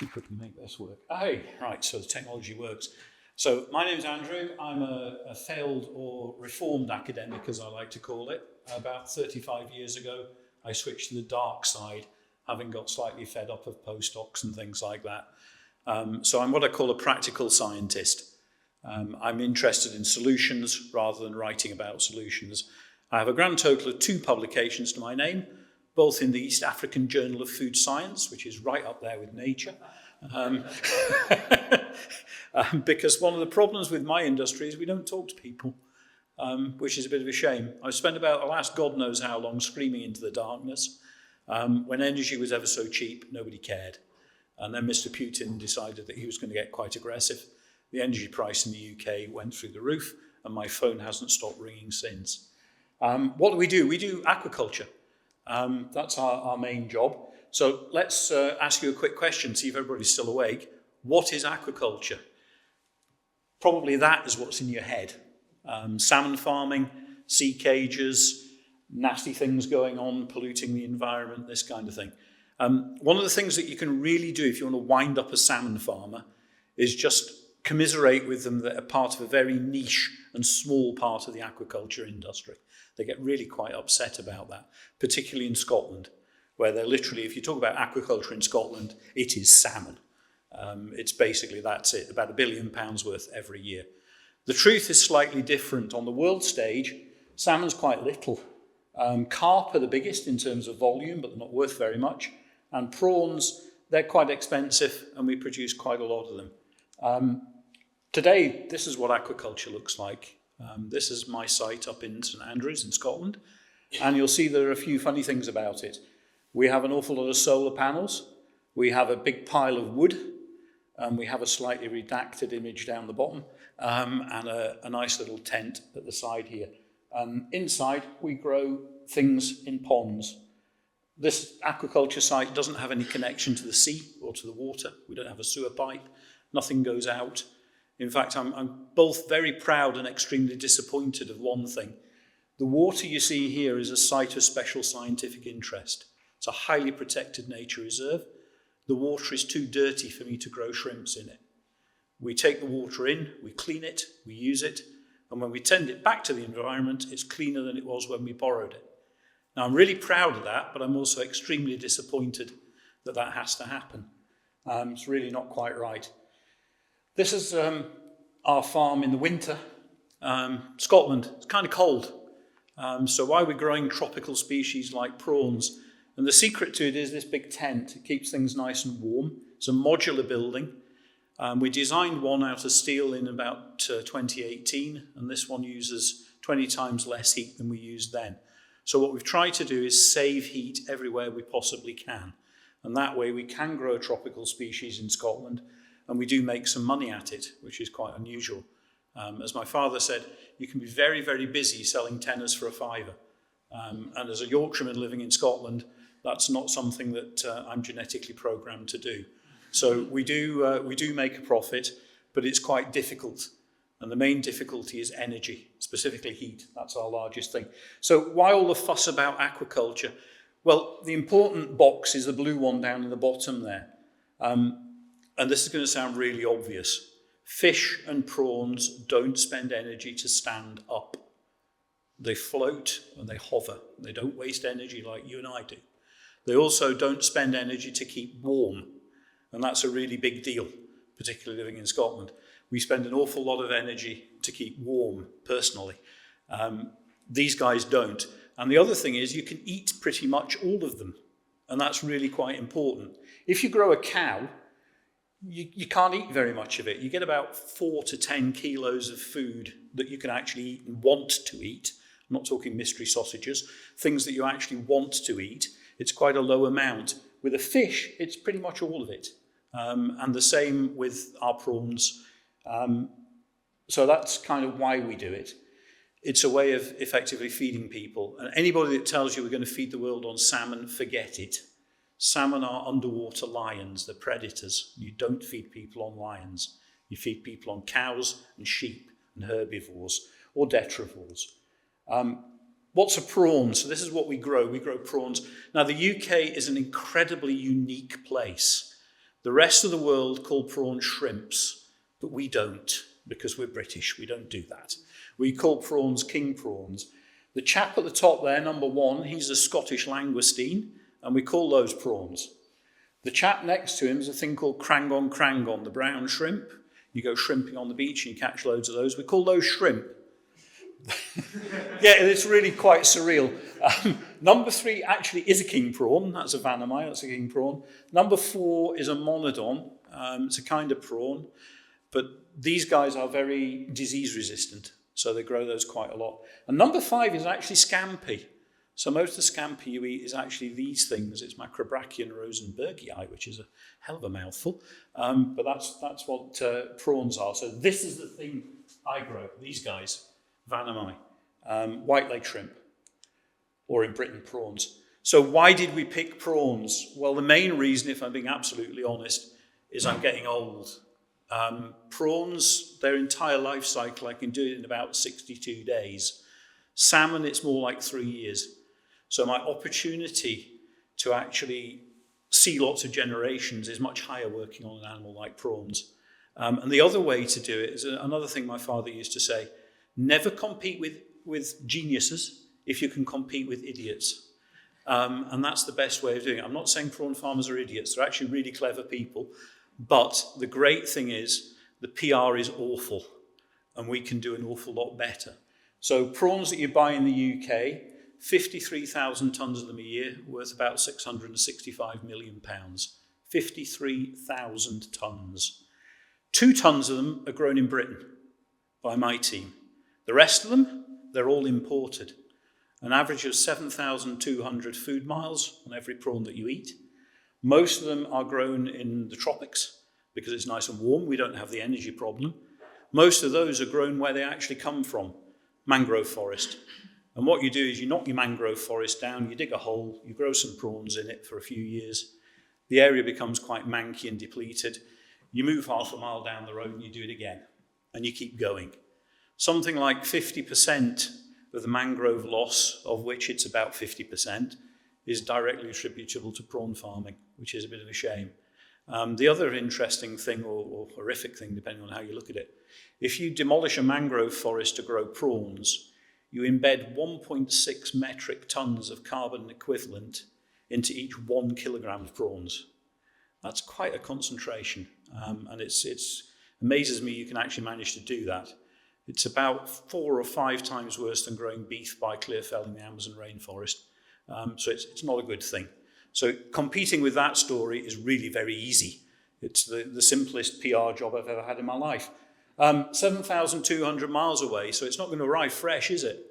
see if we can make this work. Hey, right, so the technology works. So my name's Andrew. I'm a failed or reformed academic, as I like to call it. About 35 years ago, I switched to the dark side, having got slightly fed up of postdocs and things like that. So I'm what I call a practical scientist. I'm interested in solutions rather than writing about solutions. I have a grand total of 2 publications to my name, both in the East African Journal of Food Science, which is right up there with Nature. Because one of the problems with my industry is we don't talk to people, which is a bit of a shame. I've spent about the last God knows how long screaming into the darkness. When energy was ever so cheap, nobody cared. And then Mr. Putin decided that he was going to get quite aggressive. The energy price in the UK went through the roof, and my phone hasn't stopped ringing since. What do? We do aquaculture. That's our main job. So let's ask you a quick question, see if everybody's still awake. What is aquaculture? Probably that is what's in your head. Salmon farming, sea cages, nasty things going on, polluting the environment, this kind of thing. One of the things that you can really do if you want to wind up a salmon farmer is just commiserate with them that are part of a very niche and small part of the aquaculture industry. They get really quite upset about that, particularly in Scotland, where they're literally, if you talk about aquaculture in Scotland, it is salmon. It's basically, that's it, about £1 billion worth every year. The truth is slightly different. On the world stage, salmon's quite little. Carp are the biggest in terms of volume, but they're not worth very much. And prawns, they're quite expensive, and we produce quite a lot of them. Today, this is what aquaculture looks like. This is my site up in St Andrews in Scotland, and you'll see there are a few funny things about it. We have an awful lot of solar panels, we have a big pile of wood, we have a slightly redacted image down the bottom, and a nice little tent at the side here. Inside, we grow things in ponds. This aquaculture site doesn't have any connection to the sea or to the water. We don't have a sewer pipe. Nothing goes out. In fact, I'm both very proud and extremely disappointed of one thing. The water you see here is a site of special scientific interest. It's a highly protected nature reserve. The water is too dirty for me to grow shrimps in it. We take the water in, we clean it, we use it, and when we send it back to the environment, it's cleaner than it was when we borrowed it. Now, I'm really proud of that, but I'm also extremely disappointed that that has to happen. It's really not quite right. This is our farm in the winter. Scotland, it's kind of cold. So why we're growing tropical species like prawns. And the secret to it is this big tent. It keeps things nice and warm. It's a modular building. We designed one out of steel in about 2018, and this one uses 20 times less heat than we used then. So what we've tried to do is save heat everywhere we possibly can. And that way we can grow a tropical species in Scotland, and we do make some money at it, which is quite unusual. As my father said, you can be very, very busy selling tenors for a fiver. And as a Yorkshireman living in Scotland, that's not something that I'm genetically programmed to do. So we do make a profit, but it's quite difficult. And the main difficulty is energy, specifically heat. That's our largest thing. So why all the fuss about aquaculture? Well, the important box is the blue one down in the bottom there. And this is going to sound really obvious. Fish and prawns don't spend energy to stand up. They float and they hover. They don't waste energy like you and I do. They also don't spend energy to keep warm. And that's a really big deal, particularly living in Scotland. We spend an awful lot of energy to keep warm, personally. These guys don't. And the other thing is you can eat pretty much all of them. And that's really quite important. If you grow a cow, you can't eat very much of it. You get about 4 to 10 kilos of food that you can actually eat and want to eat. I'm not talking mystery sausages, things that you actually want to eat. It's quite a low amount. With a fish, it's pretty much all of it. And the same with our prawns. So that's kind of why we do it. It's a way of effectively feeding people. And anybody that tells you we're going to feed the world on salmon, forget it. Salmon are underwater lions, they're predators. You don't feed people on lions. You feed people on cows and sheep and herbivores or detrivores. What's a prawn? So this is what we grow. We grow prawns. Now, the UK is an incredibly unique place The rest of the world call prawns shrimps, but we don't, because we're British. We don't do that. We call prawns king prawns. The chap at the top there, number 1, he's a Scottish langoustine, and we call those prawns. The chap next to him is a thing called crangon, the brown shrimp. You go shrimping on the beach and you catch loads of those. We call those shrimp. Yeah, it's really quite surreal. Number 3 actually is a king prawn. That's a Vanamai, that's a king prawn. Number 4 is a monodon. It's a kind of prawn. But these guys are very disease resistant, so they grow those quite a lot. And number 5 is actually scampi. So most of the scampi you eat is actually these things. It's Macrobrachian rosenbergii, which is a hell of a mouthful. But that's what prawns are. So this is the thing I grow, these guys, Vanamai, white leg shrimp, or in Britain, prawns. So why did we pick prawns? Well, the main reason, if I'm being absolutely honest, is I'm getting old. Prawns, their entire life cycle, I can do it in about 62 days. Salmon, it's more like 3 years. So my opportunity to actually see lots of generations is much higher working on an animal like prawns. And the other way to do it is another thing my father used to say: never compete with geniuses if you can compete with idiots. And that's the best way of doing it. I'm not saying prawn farmers are idiots. They're actually really clever people. But the great thing is the PR is awful, and we can do an awful lot better. So prawns that you buy in the UK, 53,000 tonnes of them a year, worth about £665 million. 53,000 tonnes. 2 tonnes of them are grown in Britain by my team. The rest of them, they're all imported. An average of 7,200 food miles on every prawn that you eat. Most of them are grown in the tropics because it's nice and warm. We don't have the energy problem. Most of those are grown where they actually come from, mangrove forest. And what you do is you knock your mangrove forest down, you dig a hole, you grow some prawns in it for a few years. The area becomes quite manky and depleted. You move half a mile down the road and you do it again. And you keep going. Something like 50% of the mangrove loss, of which it's about 50%, is directly attributable to prawn farming, which is a bit of a shame. The other interesting thing, or horrific thing, depending on how you look at it, if you demolish a mangrove forest to grow prawns, you embed 1.6 metric tons of carbon equivalent into each 1 kilogram of prawns. That's quite a concentration, and it amazes me you can actually manage to do that. It's about 4 or 5 times worse than growing beef by clear fell in the Amazon rainforest. So it's not a good thing. So competing with that story is really very easy. It's the simplest PR job I've ever had in my life. 7,200 miles away, so it's not going to arrive fresh, is it?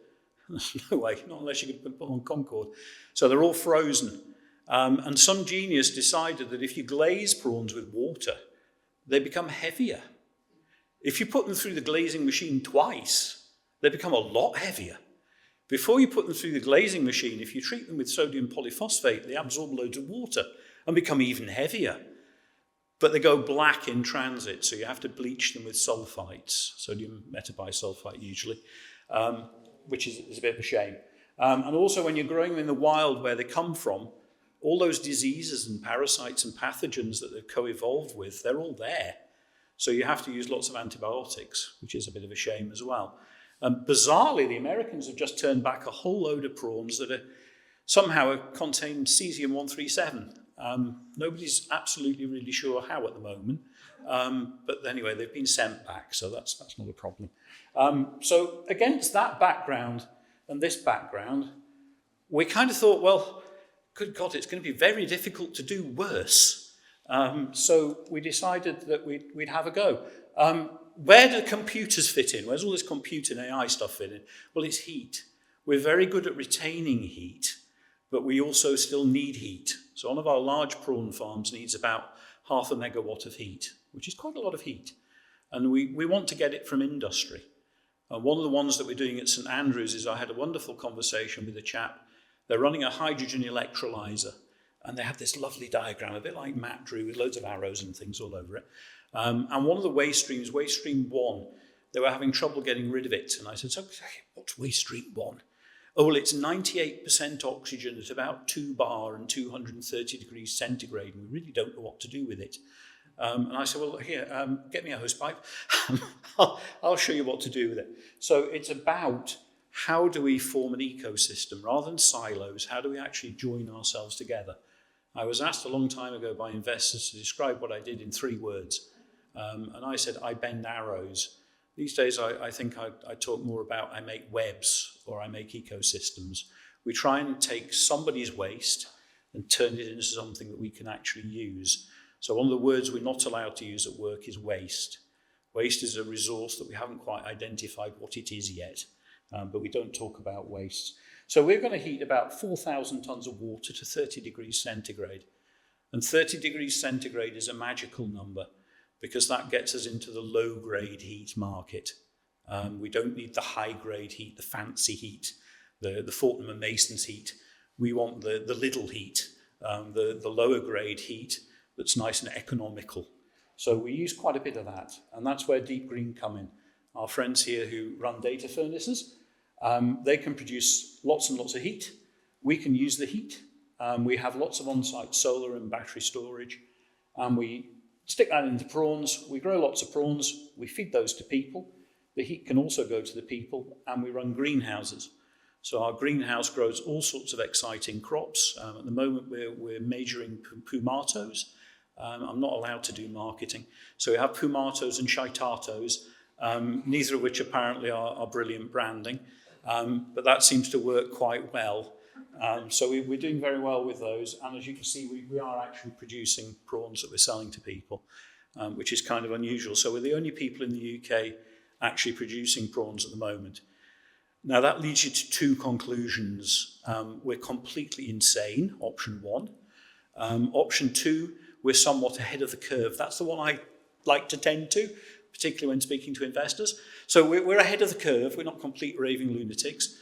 No way, not unless you can put them on Concorde. So they're all frozen. And some genius decided that if you glaze prawns with water, they become heavier. If you put them through the glazing machine twice, they become a lot heavier. Before you put them through the glazing machine, if you treat them with sodium polyphosphate, they absorb loads of water and become even heavier. But they go black in transit, so you have to bleach them with sulfites, sodium metabisulfite usually, which is a bit of a shame. And also when you're growing them in the wild where they come from, all those diseases and parasites and pathogens that they've co-evolved with, they're all there. So you have to use lots of antibiotics, which is a bit of a shame as well. Bizarrely, the Americans have just turned back a whole load of prawns that somehow contain cesium-137. Nobody's absolutely really sure how at the moment. But anyway, they've been sent back, so that's not a problem. So against that background and this background, we kind of thought, well, good God, it's going to be very difficult to do worse. So we decided that we'd have a go. Where do computers fit in? Where's all this computer and AI stuff fit in? Well, it's heat. We're very good at retaining heat, but we also still need heat. So one of our large prawn farms needs about 0.5 megawatt of heat, which is quite a lot of heat. And we want to get it from industry. One of the ones that we're doing at St Andrews is I had a wonderful conversation with a chap. They're running a hydrogen electrolyzer, and they have this lovely diagram, a bit like Matt drew, with loads of arrows and things all over it. And one of the waste streams, waste stream 1, they were having trouble getting rid of it. And I said, so what's waste stream 1? Oh, well, it's 98% oxygen at about 2 bar and 230 degrees centigrade, and we really don't know what to do with it. And I said, well, here, get me a hosepipe. I'll show you what to do with it. So it's about how do we form an ecosystem? Rather than silos, how do we actually join ourselves together? I was asked a long time ago by investors to describe what I did in 3 words. And I said, I bend arrows. These days, I think I talk more about I make webs or I make ecosystems. We try and take somebody's waste and turn it into something that we can actually use. So one of the words we're not allowed to use at work is waste. Waste is a resource that we haven't quite identified what it is yet, but we don't talk about waste. So we're going to heat about 4,000 tons of water to 30 degrees centigrade. And 30 degrees centigrade is a magical number because that gets us into the low-grade heat market. We don't need the high-grade heat, the fancy heat, the Fortnum & Mason's heat. We want the little heat, the lower-grade heat that's nice and economical. So we use quite a bit of that, and that's where Deep Green come in. Our friends here who run data furnaces, they can produce lots and lots of heat. We can use the heat. We have lots of on-site solar and battery storage, and we stick that into prawns. We grow lots of prawns. We feed those to people. The heat can also go to the people, and we run greenhouses. So our greenhouse grows all sorts of exciting crops. At the moment, we're majoring pumatos. I'm not allowed to do marketing. So we have pumatos and chaitatos, neither of which apparently are brilliant branding, but that seems to work quite well. So we're doing very well with those, and as you can see, we are actually producing prawns that we're selling to people, which is kind of unusual. So we're the only people in the UK actually producing prawns at the moment. Now that leads you to 2 conclusions. We're completely insane, option 1. Option 2, we're somewhat ahead of the curve. That's the one I like to tend to, particularly when speaking to investors. So we're ahead of the curve. We're not complete raving lunatics.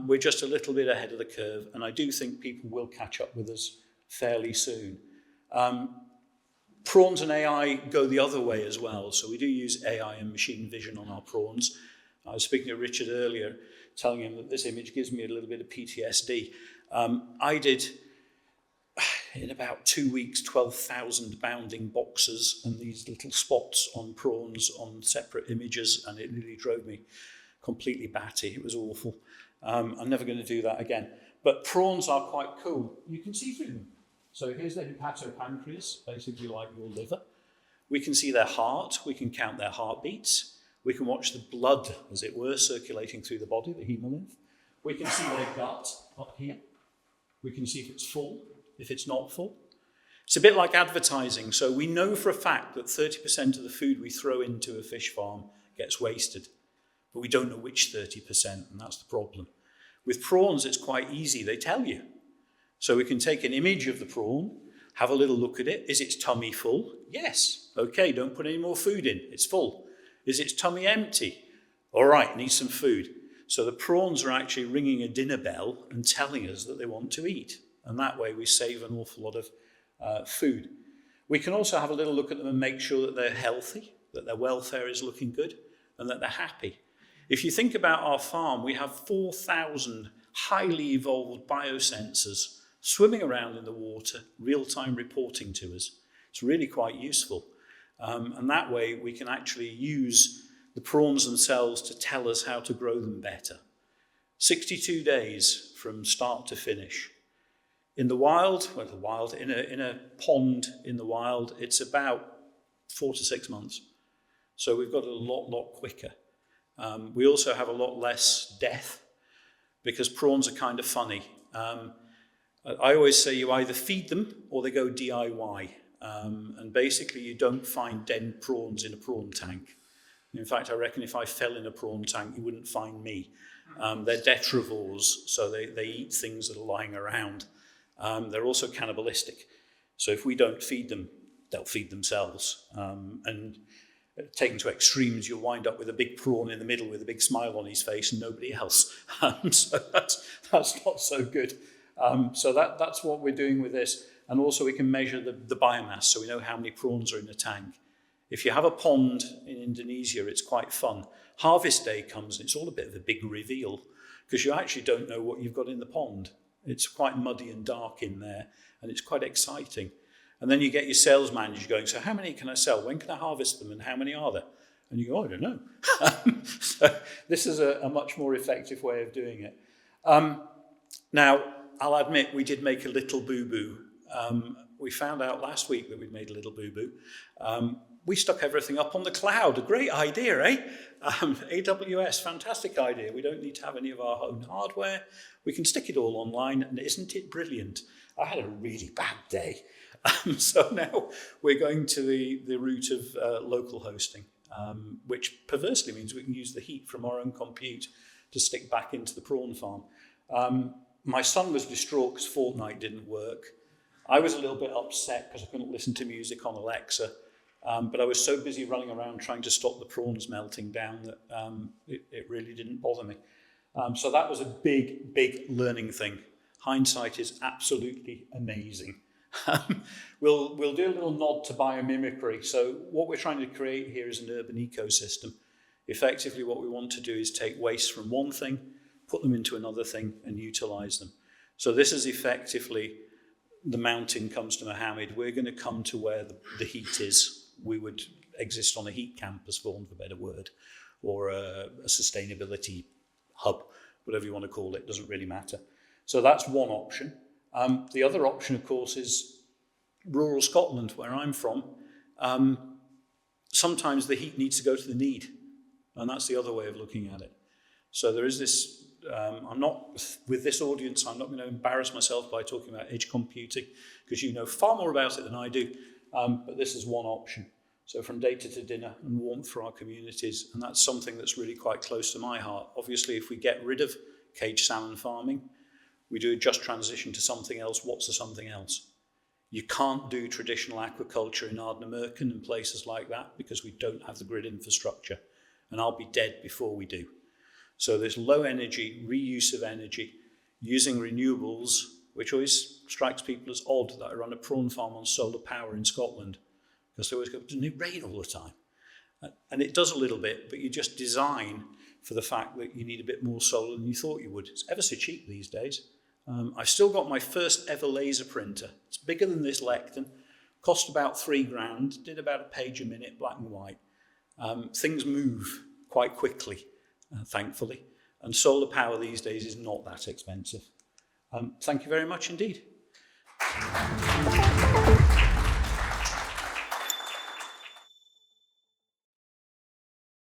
We're just a little bit ahead of the curve, and I do think people will catch up with us fairly soon. Prawns and AI go the other way as well. So we do use AI and machine vision on our prawns. I was speaking to Richard earlier, telling him that this image gives me a little bit of PTSD. I did, in about 2 weeks, 12,000 bounding boxes and these little spots on prawns on separate images, and it really drove me completely batty. It was awful. I'm never going to do that again. But prawns are quite cool. You can see through them. So here's the hepatopancreas, basically like your liver. We can see their heart. We can count their heartbeats. We can watch the blood, as it were, circulating through the body, the hemolymph. We can see their gut up here. We can see if it's full, if it's not full. It's a bit like advertising. So we know for a fact that 30% of the food we throw into a fish farm gets wasted. But we don't know which 30%, and that's the problem. With prawns, it's quite easy. They tell you. So we can take an image of the prawn, have a little look at it. Is its tummy full? Yes. Okay, don't put any more food in. It's full. Is its tummy empty? All right, need some food. So the prawns are actually ringing a dinner bell and telling us that they want to eat. And that way we save an awful lot of food. We can also have a little look at them and make sure that they're healthy, that their welfare is looking good, and that they're happy. If you think about our farm, we have 4,000 highly evolved biosensors swimming around in the water, real-time reporting to us. It's really quite useful. And that way we can actually use the prawns themselves to tell us how to grow them better. 62 days from start to finish. In the wild, in a pond in the wild, it's about 4 to 6 months. So we've got it a lot quicker. We also have a lot less death because prawns are kind of funny. I always say you either feed them or they go DIY. And basically you don't find dead prawns in a prawn tank. In fact, I reckon if I fell in a prawn tank, you wouldn't find me. They're detrivores, so they eat things that are lying around. They're also cannibalistic. So if we don't feed them, they'll feed themselves. And taken to extremes, you'll wind up with a big prawn in the middle with a big smile on his face and nobody else. So that's not so good. So that's what we're doing with this. And also we can measure the biomass, so we know how many prawns are in a tank. If you have a pond in Indonesia, it's quite fun. Harvest day comes and it's all a bit of a big reveal because you actually don't know what you've got in the pond. It's quite muddy and dark in there, and it's quite exciting. And then you get your sales manager going, so how many can I sell? When can I harvest them? And how many are there? And you go, I don't know. So this is a much more effective way of doing it. Now, I'll admit we did make a little boo-boo. We found out last week that we'd made a little boo-boo. We stuck everything up on the cloud. A great idea, eh? AWS, fantastic idea. We don't need to have any of our own hardware. We can stick it all online, and isn't it brilliant? I had a really bad day. So now we're going to the route of local hosting, which perversely means we can use the heat from our own compute to stick back into the prawn farm. My son was distraught because Fortnite didn't work. I was a little bit upset because I couldn't listen to music on Alexa, but I was so busy running around trying to stop the prawns melting down that it really didn't bother me. So that was a big, big learning thing. Hindsight is absolutely amazing. We'll do a little nod to biomimicry. So what we're trying to create here is an urban ecosystem. Effectively, what we want to do is take waste from one thing, put them into another thing, and utilize them. So this is effectively the mountain comes to Mohammed. We're going to come to where the heat is. We would exist on a heat campus, for want of a better word, or a sustainability hub, whatever you want to call it, doesn't really matter. So that's one option. The other option, of course, is rural Scotland, where I'm from. Sometimes the heat needs to go to the need, and that's the other way of looking at it. So there is this, I'm not, with this audience, I'm not going to embarrass myself by talking about edge computing, because you know far more about it than I do, but this is one option. So from data to dinner and warmth for our communities, and that's something that's really quite close to my heart. Obviously, if we get rid of cage salmon farming, we do a just transition to something else. What's the something else? You can't do traditional aquaculture in Ardnamurchan and places like that because we don't have the grid infrastructure. And I'll be dead before we do. So there's low energy, reuse of energy, using renewables, which always strikes people as odd that I run a prawn farm on solar power in Scotland, because they always go, doesn't it rain all the time? And it does a little bit, but you just design for the fact that you need a bit more solar than you thought you would. It's ever so cheap these days. I've still got my first ever laser printer. It's bigger than this lectern, cost about £3,000, did about a page a minute, black and white. Things move quite quickly, thankfully, and solar power these days is not that expensive. Thank you very much indeed.